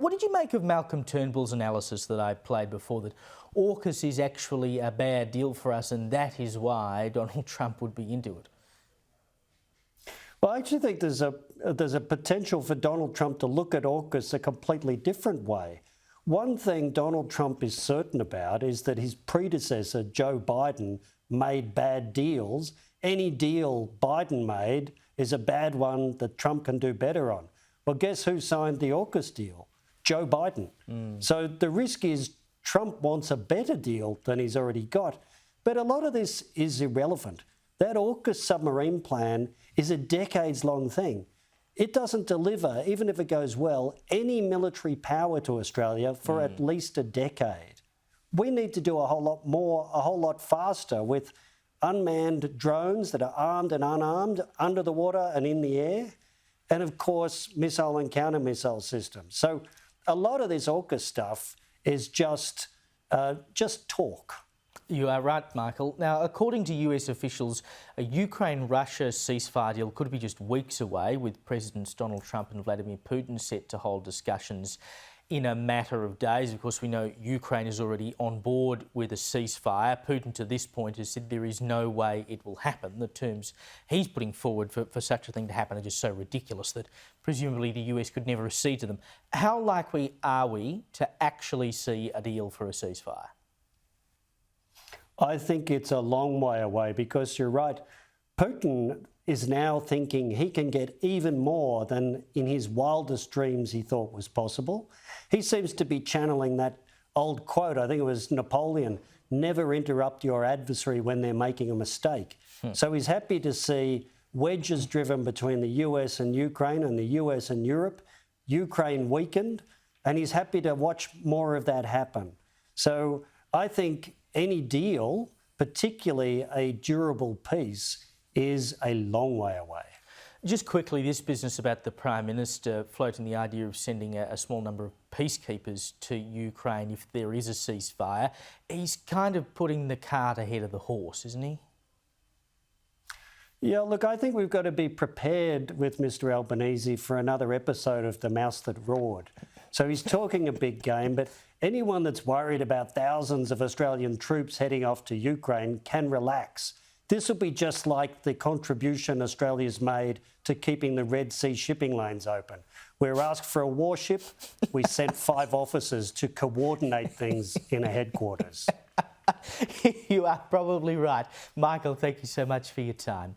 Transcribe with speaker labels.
Speaker 1: What did you make of Malcolm Turnbull's analysis that I played before, that AUKUS is actually a bad deal for us and that is why Donald Trump would be into it?
Speaker 2: Well, I actually think there's a potential for Donald Trump to look at AUKUS a completely different way. One thing Donald Trump is certain about is that his predecessor, Joe Biden, made bad deals. Any deal Biden made is a bad one that Trump can do better on. Well, guess who signed the AUKUS deal? Joe Biden. So the risk is Trump wants a better deal than he's already got. But a lot of this is irrelevant. That AUKUS submarine plan is a decades-long thing. It doesn't deliver, even if it goes well, any military power to Australia for at least a decade. We need to do a whole lot more, a whole lot faster, with unmanned drones that are armed and unarmed, under the water and in the air, and of course missile and counter-missile systems. So a lot of this AUKUS stuff is just talk.
Speaker 1: You are right, Michael. Now, according to US officials, a Ukraine-Russia ceasefire deal could be just weeks away, with Presidents Donald Trump and Vladimir Putin set to hold discussions in a matter of days. Of course, we know Ukraine is already on board with a ceasefire. Putin, to this point, has said there is no way it will happen. The terms he's putting forward for such a thing to happen are just so ridiculous that presumably the US could never accede to them. How likely are we to actually see a deal for a ceasefire?
Speaker 2: I think it's a long way away, because you're right. Putin is now thinking he can get even more than in his wildest dreams he thought was possible. He seems to be channeling that old quote, I think it was Napoleon, never interrupt your adversary when they're making a mistake. So he's happy to see wedges driven between the US and Ukraine and the US and Europe, Ukraine weakened, and he's happy to watch more of that happen. So I think any deal, particularly a durable peace, is a long way away.
Speaker 1: Just quickly, this business about the Prime Minister floating the idea of sending a small number of peacekeepers to Ukraine if there is a ceasefire, he's kind of putting the cart ahead of the horse, isn't he?
Speaker 2: Yeah, look, I think we've got to be prepared with Mr Albanese for another episode of The Mouse That Roared. So he's talking a big game, but anyone that's worried about thousands of Australian troops heading off to Ukraine can relax. This will be just like the contribution Australia's made to keeping the Red Sea shipping lanes open. We were asked for a warship, we sent 5 officers to coordinate things in a headquarters.
Speaker 1: You are probably right. Michael, thank you so much for your time.